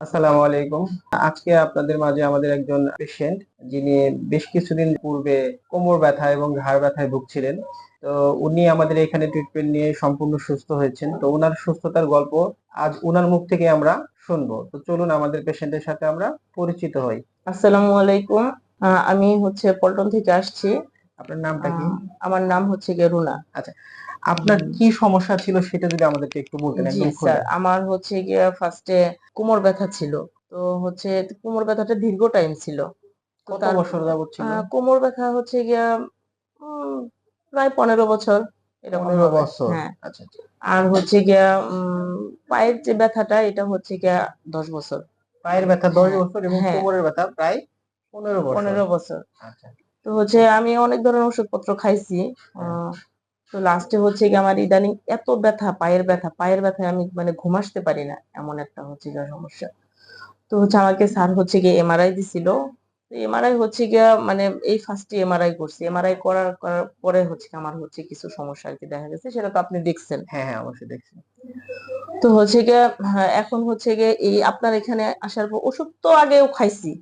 আসসালামু আলাইকুম। আজকে আপনাদের মাঝে আমাদের একজন পেশেন্ট যিনি বেশ কিছুদিন পূর্বে কোমর ব্যথা এবং ঘাড় ব্যথায় ভুগছিলেন। তো উনি আমাদের এখানে ট্রিটমেন্ট নিয়ে সম্পূর্ণ সুস্থ হয়েছেন। তো উনার সুস্থতার গল্প আজ উনার মুখ থেকে আমরা শুনবো। তো চলুন আমাদের পেশেন্টের সাথে আমরা পরিচিত হই। আসসালামু আলাইকুম। আমি হচ্ছে পল্টন থেকে আসছি। আপনার নামটা কি? আমার নাম হচ্ছে গিয়ে রুনা। আচ্ছা, আপনার কি সমস্যা ছিল সেটা যদি আমাদেরকে একটু বলতেন জি একদম স্যার, খুলে। আমার হচ্ছে গিয়ে ফার্স্টে কোমর ব্যথা ছিল। তো হচ্ছে কোমর ব্যথাটা দীর্ঘ টাইম ছিল। তো কত তার বছর যাবত ছিল? কোমর ব্যথা হচ্ছে গিয়া উম, প্রায় 15 বছর এরকম 15 হবে। বছর। হ্যাঁ। আচ্ছা, আচ্ছা। আর হচ্ছে গিয়া পায়ের যে ব্যথাটা এটা হচ্ছে গিয়া 10 বছর। পায়ের ব্যথা 10 হ্যাঁ, বছর এবং হ্যাঁ, কোমরের ব্যথা প্রায় 15 বছর। 15 বছর। আচ্ছা। তো হচ্ছে আমি অনেক ধরনের ওষুধপত্র খাইছি। হ্যাঁ। আহ তো লাস্টে হচ্ছে কি আমার ইদানিং এত ব্যথা, পায়ের ব্যথায় আমি মানে ঘুম আসতে পারি না, এমন একটা হচ্ছে গিয়ে সমস্যা। তো হচ্ছে আমাকে স্যার হচ্ছে গিয়ে এমআরআই দিছিল। এমআরআই হচ্ছে গিয়া মানে এই ফার্স্টে এমআরআই করছি। এমআরআই করার পরে হচ্ছে কি আমার হচ্ছে কিছু সমস্যা আর কি দেখা গেছে, সেটা তো আপনি দেখছেন। হ্যাঁ, হ্যাঁ, অবশ্যই দেখছি। তো হচ্ছে গিয়ে হ্যাঁ, এখন হচ্ছে গিয়ে এই আপনার এখানে আসার পর ওষুধ তো আগেও খাইছি।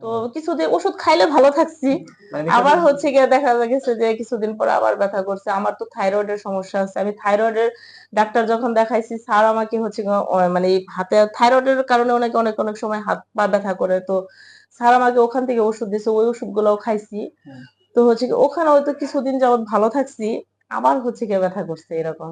তো হুম। কিছুদিন ওষুধ খাইলে ভালো থাকছি। মানে বিষয়টা আবার হচ্ছে গিয়ে দেখা গেছে যে কিছুদিন পর আবার ব্যথা করছে। আমার তো থাইরয়েডের সমস্যা আছে। আমি থাইরয়েডের ডাক্তার যখন দেখাইছি, স্যার আমাকে হচ্ছে গিয়ে মানে এই হাতে থাইরয়েডের কারণে অনেক সময় হাত পা ব্যথা করে। তো স্যার আমাকে ওখান থেকে ওষুধ দিছে। ওই ওষুধগুলোও খাইছি। হুম। তো হচ্ছে কি ওখানে হয়তো কিছুদিন যাবত ভালো থাকছি। আবার হচ্ছে গিয়ে ব্যথা করছে এরকম।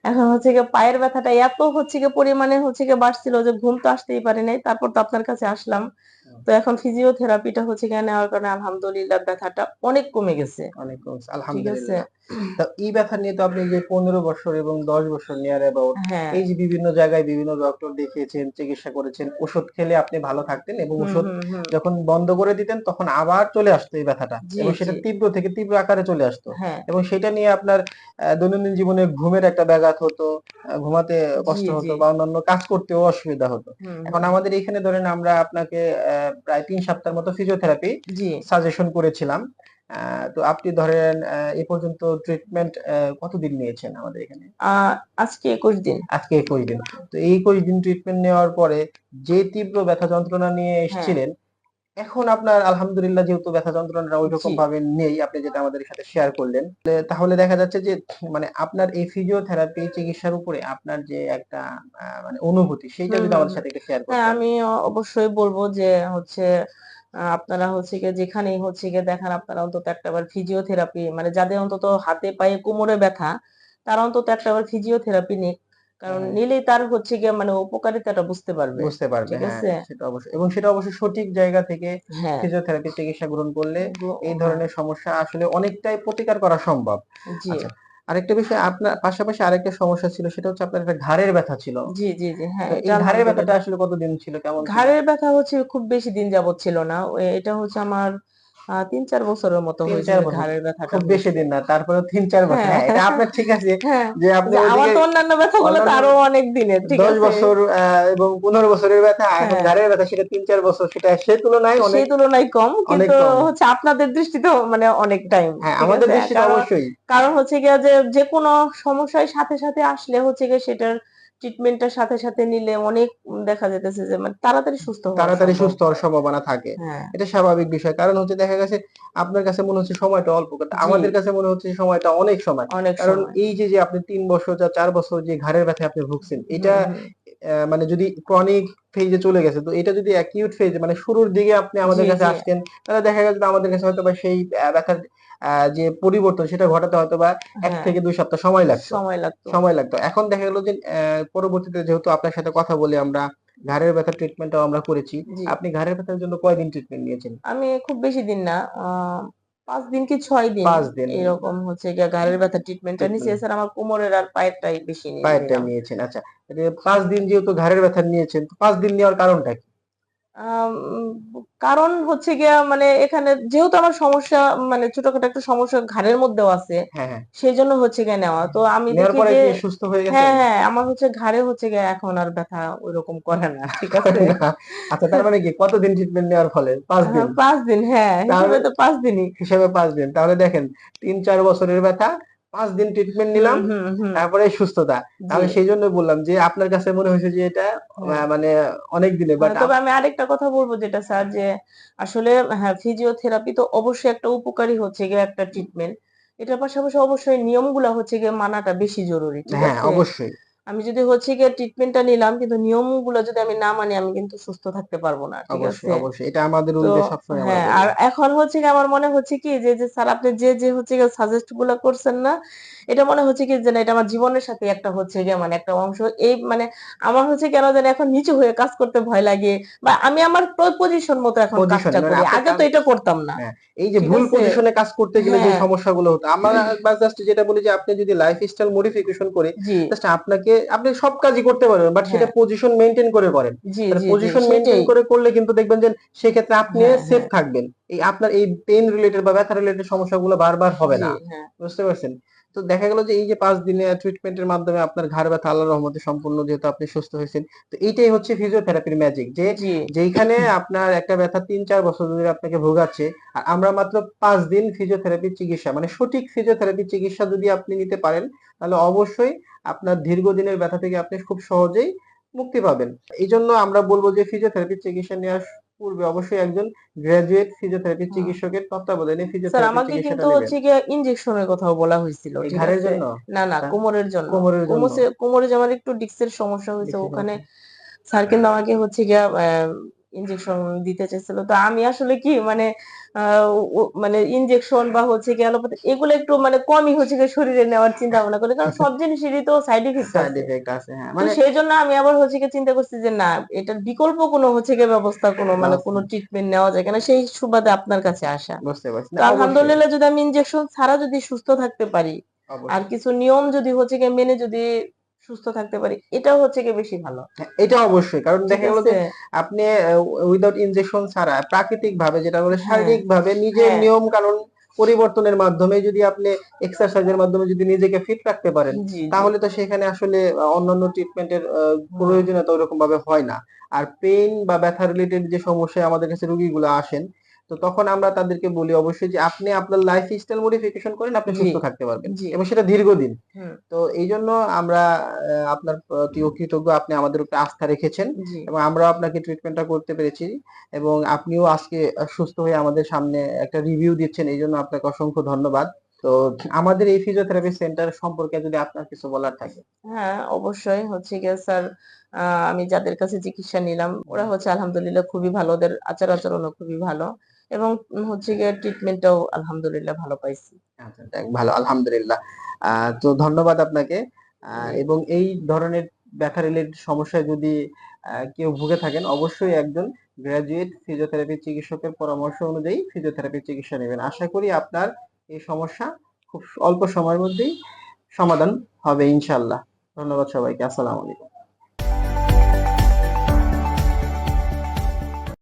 এখন হচ্ছে গিয়ে পায়ের ব্যথাটা এত হচ্ছে গিয়ে পরিমাণে হচ্ছে গিয়ে বাড়ছিল যে ঘুম তো আসতেই পারি নাই। তারপর তো আপনার কাছে আসলাম। হুম। তো এখন ফিজিওথেরাপিটা হচ্ছে গিয়ে নেওয়ার কারণে আলহামদুলিল্লাহ ব্যথাটা অনেক কমে গেছে। অনেক কমছে ঠিক আছে? আলহামদুলিল্লাহ। তো এই ব্যথা নিয়ে তো আপনি যে 15 বছর এবং 10 বছর নিয়ার অ্যাবাউট হ্যাঁ। এই যে বিভিন্ন জায়গায় বিভিন্ন ডক্টর দেখিয়েছেন, চিকিৎসা করেছেন, ওষুধ খেলে আপনি ভালো থাকতেন এবং হুম, ওষুধ হুম, হুম। যখন বন্ধ করে দিতেন তখন আবার চলে আসতো এই ব্যথাটা জি, এবং জি। সেটা তীব্র থেকে তীব্র আকারে চলে আসতো হ্যাঁ। এবং সেটা নিয়ে আপনার দৈনন্দিন জীবনে ঘুমের একটা ব্যাঘাত হতো, ঘুমাতে জি, কষ্ট জি। হতো বা অন্যান্য কাজ করতেও অসুবিধা হতো। হুম, এখন হুম। আমাদের এখানে ধরেন আমরা আপনাকে প্রায় ৩ সপ্তাহের মতো ফিজিওথেরাপি জি। সাজেশন করেছিলাম। তো আপনি ধরেন এ পর্যন্ত ট্রিটমেন্ট কতদিন নিয়েছেন আমাদের এখানে? আ আজকে ২১ দিন। আজকে ২১ দিন। তো এই ২১ দিন ট্রিটমেন্ট নেওয়ার পরে যে তীব্র ব্যথা যন্ত্রণা নিয়ে হ্যাঁ। এসেছিলেন, এখন আপনার আলহামদুলিল্লাহ যেহেতু ব্যথা যন্ত্রণাটা জি। ঐরকম ভাবে নেই, আপনি যেটা আমাদের সাথে শেয়ার করলেন। তাহলে দেখা যাচ্ছে যে মানে আপনার এই ফিজিওথেরাপি চিকিৎসার উপরে আপনার যে একটা মানে অনুভূতি সেইটা হুম, যদি হুম, আমাদের হুম। সাথে একটু শেয়ার হ্যাঁ, করতেন। আমি অবশ্যই বলব যে হচ্ছে আপনারা হচ্ছে গিয়ে যেখানেই হচ্ছে গিয়ে দেখান, আপনারা অন্তত একটাবার ফিজিওথেরাপি মানে যাদের অন্তত হাতে পায়ে কোমরে ব্যথা, তারা অন্তত একটাবার ফিজিওথেরাপি নিক। কারণ হ্যাঁ। নিলেই তার হচ্ছে গিয়ে মানে উপকারিতাটা বুঝতে পারবে। বুঝতে পারবে। ঠিক হ্যাঁ, আছে? সেটা অবশ্যই এবং সেটা অবশ্যই সঠিক জায়গা থেকে হ্যাঁ। ফিজিওথেরাপি চিকিৎসা গ্রহণ করলে এই হ্যাঁ। ধরনের সমস্যা আসলে অনেকটাই প্রতিকার করা সম্ভব। জি। আচ্ছা, আরেকটা বিষয় আপনার পাশাপাশি আরেকটা সমস্যা ছিল সেটা হচ্ছে আপনার একটা ঘাড়ের ব্যথা ছিল। জি, জি, জি। হ্যাঁ, তো এটা এই ঘাড়ের ব্যথাটা আলহামদুলিল্লাহ। আসলে কতদিন ছিল? কেমন ছিল? ঘাড়ের ব্যথা হচ্ছে খুব বেশি দিন যাবৎ ছিল না। এটা হচ্ছে আমার ৩-৪ বছরের মতো হয়েছে ৩-৪ যে বছর। ঘাড়ের ব্যথাটা খুব বেশি হইছে। দিন না। তারপরেও ৩-৪ বছর। হ্যাঁ, হ্যাঁ, এটা আপনার ঠিক আছে হ্যাঁ। যে আপনি যে আমার ওইদিকে তো অন্যান্য ব্যথাগুলো তো অন্যান্য আরো অনেক দিনের। ঠিক ১০ আছে? বছর এবং ১৫ বছরের ব্যথা, এখন হ্যাঁ, ঘাড়ের ব্যথা সেটা ৩-৪ বছর সেটা সেই তুলনায় অনেক, সেই তুলনায় কম। অনেক কিন্তু কম। হচ্ছে আপনাদের দৃষ্টিতেও মানে অনেক টাইম। হ্যাঁ, ঠিক আমাদের আছে? দৃষ্টিতে কারণ অবশ্যই। কারণ হচ্ছে গিয়ে যে যেকোনো সমস্যার সাথে আসলে হচ্ছে গিয়ে সেটার ট্রিটমেন্টের সাথে নিলে অনেক দেখা যাইতেছে যে মানে তাড়াতাড়ি সুস্থ হওয়া তাড়াতাড়ি সম্ভব। সুস্থ হওয়ার সম্ভাবনা থাকে। হ্যাঁ, এটা স্বাভাবিক বিষয়। কারণ হচ্ছে দেখা গেছে আপনার কাছে মনে হচ্ছে সময়টা অল্প। কিন্তু জি, আমাদের কাছে মনে হচ্ছে সময়টা অনেক সময়। অনেক কারণ সময়। এই যে আপনি ৩ বছর ৪ বছর যে ঘাড়ের ব্যথায় আপনি ভুগছেন, এটা হুম, হুম। মানে যদি ক্রনিক ফেজ এ চলে গেছে, তো এটা যদি অ্যাকিউট ফেজ মানে শুরুর দিকে আপনি জি, আমাদের কাছে জি। আসতেন, তাহলে দেখা গেছে যে আমাদের কাছে হয়তোবা সেই ব্যথার যে পরিবর্তন সেটা ঘটাতে হয়তোবা ১ হ্যাঁ, থেকে ২ সপ্তাহ সময় লাগতো। সময় লাগতো। সময় লাগতো। এখন দেখা গেল যে পরবর্তীতে যেহেতু আপনার সাথে কথা বলে আমরা ঘাড়ের ব্যথার ট্রিটমেন্টটাও আমরা করেছি। জি। আপনি ঘাড়ের ব্যথার জন্য কয়দিন ট্রিটমেন্ট নিয়েছেন? আমি খুব বেশি দিন না। ৫ দিন কি ৬ দিন ৫ দিন এরকম হচ্ছে গিয়ে ঘাড়ের ব্যথার ট্রিটমেন্টটা নিছি। ট্রিটমেন্ট। এছাড়া আমার কোমরের আর পায়েরটাই বেশি পায়েরটা নিলাম। নিয়েছেন। আচ্ছা। ৫ দিন যেহেতু ঘাড়ের ব্যথা নিয়েছেন, তো ৫ দিন নেওয়ার কারণটা কি? আম কারণ হচ্ছে গিয়া মানে এখানে যেহেতু আমার সমস্যা মানে ছোটখাটো একটা সমস্যা ঘাড়ের মধ্যেও আছে। হ্যাঁ, হ্যাঁ। সেজন্য হচ্ছে গিয়ে নেওয়া। তো আমি নেওয়ার দেখি পরে যে কি সুস্থ হয়ে গেছেন? হ্যাঁ, হ্যাঁ, আমার হচ্ছে ঘাড়ে হচ্ছে গিয়ে এখন আর ব্যথা ঐরকম করে না। ঠিক আছে? না। আচ্ছা, তার মানে কি কতদিন ট্রিটমেন্ট নেওয়ার ফলে? ৫ দিন। ৫ দিন হ্যাঁ, তাহলে হিসেবে তো ৫ দিনই। হিসাবে ৫ দিন। তাহলে দেখেন ৩-৪ বছরের ব্যথা 5 দিন ট্রিটমেন্ট নিলাম, তারপরে সুস্থতা। আমি সেই জন্য বললাম যে আপনার কাছে মনে হয়েছে যে এটা মানে অনেক দিনে, বাট তবে আমি আরেকটা কথা বলবো যেটা স্যার, যে আসলে হ্যাঁ, ফিজিওথেরাপি তো অবশ্যই একটা উপকারী হচ্ছে গিয়ে একটা ট্রিটমেন্ট। এটার পাশাপাশি অবশ্যই নিয়মগুলা হচ্ছে গিয়ে মানাটা বেশি জরুরি, ঠিক হ্যাঁ আছে? অবশ্যই আমি যদি হচ্ছে গিয়ে ট্রিটমেন্টটা নিলাম কিন্তু নিয়মগুলো যদি আমি না মানি, আমি কিন্তু সুস্থ থাকতে পারবো না, ঠিক অবশ্যই আছে? অবশ্যই এটা আমাদের তো রুলকে সবসময় আমরা হ্যাঁ, আর বললাম। এখন হচ্ছে কি আমার মনে হচ্ছে কি যে স্যার আপনি যে হচ্ছে গিয়ে সাজেস্ট গুলা করছেন না, এটা মনে হচ্ছে কি যে না, এটা আমার জীবনের সাথে একটা হচ্ছে গিয়ে মানে একটা অংশ। এই মানে আমার হচ্ছে কেন জানি এখন নিচু হয়ে কাজ করতে ভয় লাগে, বা আমি আমার পজিশন মতো এখন পজিশন কাজটা মানে করি। আপনি আগে তো এটা করতাম না, হ্যাঁ, এই যে ঠিক ভুল আছে? পজিশনে কাজ করতে গেলে যে হ্যাঁ, সমস্যাগুলো হতো, আমরা জাস্ট যেটা বলি যে আপনি যদি লাইফস্টাইল মডিফিকেশন করে জি, জাস্ট আপনি সব কাজই করতে পারবেন, বাট সেটা হ্যাঁ, পজিশন মেইনটেইন করে করেন। জি, তাহলে জি, জি, পজিশন মেইনটেইন সেটাই। করে করলে কিন্তু দেখবেন যে সেক্ষেত্রে আপনি হ্যাঁ, সেফ হ্যাঁ, থাকবেন। এই আপনার এই পেইন রিলেটেড বা ব্যথা রিলেটেড সমস্যাগুলো বারবার হবে জি, না। হ্যাঁ। বুঝতে পারছেন? তো দেখা গেল যে এই যে ৫ দিনের ট্রিটমেন্টের মাধ্যমে আপনার ঘাড় ব্যথা আল্লাহর রহমতে সম্পূর্ণ যেহেতু আপনি সুস্থ হয়েছেন। তো এইটাই হচ্ছে ফিজিওথেরাপির ম্যাজিক, যে জি, যেইখানে আপনার একটা ব্যথা ৩-৪ বছর ধরে আপনাকে ভোগাচ্ছে, আর আমরা মাত্র ৫ দিন ফিজিওথেরাপির চিকিৎসা মানে সঠিক ফিজিওথেরাপির চিকিৎসা যদি আপনি নিতে পারেন, তাহলে অবশ্যই আপনার দীর্ঘদিনের ব্যথা থেকে আপনি খুব সহজেই মুক্তি পাবেন। এইজন্য আমরা বলব যে ফিজিওথেরাপির চিকিৎসা নেওয়ার পূর্বে অবশ্যই একজন গ্র্যাজুয়েট ফিজিওথেরাপি হুম। চিকিৎসকের তত্ত্বাবধানে স্যার ফিজিওথেরাপির আমাকে কিন্তু চিকিৎসাটা নেবেন। হচ্ছে গিয়ে ইনজেকশনের কথাও বলা হয়েছিল, এই ঠিক ঘাড়ের আছে? জন্য? না, না, আচ্ছা, কোমরের জন্য। কোমরের জন্য। কোমরে যে আমার একটু ডিস্কের সমস্যা হয়েছে, দেখি ওখানে সমস্যা। স্যার কিন্তু আমাকে হচ্ছে গিয়া ইনজেকশন দিতে চাইছিল। তো আমি আসলে কি মানে আ মানে ইনজেকশন বা হচ্ছে গিয়ে অ্যালোপ্যাথি এগুলো একটু মানে কমই হচ্ছে গিয়ে শরীরে নেওয়ার চিন্তা ভাবনা করি। কারণ সব জিনিসেরই তো সাইড ইফেক্ট সাইড আছে। ইফেক্ট আছে, হ্যাঁ। তো মানে সেইজন্য আমি আবার হচ্ছে গিয়ে চিন্তা করছি যে না, এটার বিকল্প কোনো হচ্ছে গিয়ে ব্যবস্থা কোনো মানে আছে। কোনো ট্রিটমেন্ট নেওয়া যায় কিনা, সেই সুবাদে আপনার কাছে আসা। বুঝতে পারছি। তো না অবশ্যই, আলহামদুলিল্লাহ যদি আমি ইনজেকশন ছাড়া যদি সুস্থ থাকতে পারি, আর অবশ্যই। কিছু নিয়ম যদি হচ্ছে গিয়ে মেনে যদি সুস্থ থাকতে পারি, এটাও হচ্ছে গিয়ে বেশি ভালো। হ্যাঁ, এটা অবশ্যই। কারণ ঠিক দেখা গেল আছে? যে আপনি উইথআউট ইনজেকশন ছাড়া প্রাকৃতিকভাবে যেটা বলে হ্যাঁ, শারীরিকভাবে নিজের হ্যাঁ, নিয়ম কানুন পরিবর্তনের মাধ্যমে যদি আপনি এক্সারসাইজের মাধ্যমে যদি নিজেকে ফিট রাখতে পারেন, জি, জি। তাহলে তো সেখানে আসলে অন্যান্য ট্রিটমেন্টের হুম, প্রয়োজনীয়তা ওইরকম ভাবে হয় না। আর পেইন বা ব্যথা রিলেটেড যে সমস্যায় আমাদের কাছে রোগীগুলো আসেন, তো তখন আমরা তাদেরকে বলি অবশ্যই যে আপনি আপনার লাইফস্টাইল মডিফিকেশন করেন, আপনি জি, সুস্থ থাকতে পারবেন। জি, এবং সেটা দীর্ঘদিন। হুম, তো এইজন্য আমরা আপনার প্রতিও কৃতজ্ঞ। আপনি আমাদের উপরে আস্থা রেখেছেন জি। এবং আমরাও আপনাকে ট্রিটমেন্টটা করতে পেরেছি, এবং আপনিও আজকে সুস্থ হয়ে আমাদের সামনে একটা রিভিউ দিচ্ছেন। এইজন্য আপনাকে অসংখ্য ধন্যবাদ। তো আমাদের এই ফিজিওথেরাপি সেন্টার সম্পর্কে যদি আপনার কিছু বলার থাকে। হ্যাঁ, অবশ্যই হচ্ছে গিয়ে স্যার, আমি যাদের কাছে চিকিৎসা নিলাম ওরা হচ্ছে আলহামদুলিল্লাহ খুবই ভালো। ওদের আচার-আচরণও খুবই ভালো। এবং হচ্ছে গিয়ে ট্রিটমেন্টটাও আলহামদুলিল্লাহ ভালো পাইছি। আচ্ছা, যাক ভালো, আলহামদুলিল্লাহ। তো ধন্যবাদ আপনাকে। জি, এবং এই ধরনের ব্যথা রিলেটেড সমস্যায় যদি কেউ ভুগে থাকেন, অবশ্যই একজন গ্র্যাজুয়েট ফিজিওথেরাপি চিকিৎসকের পরামর্শ অনুযায়ী ফিজিওথেরাপি চিকিৎসা নেবেন। আশা করি আপনার এই সমস্যা খুব অল্প সময়ের মধ্যেই সমাধান হবে ইনশাআল্লাহ। ধন্যবাদ সবাইকে। আসসালামু আলাইকুম।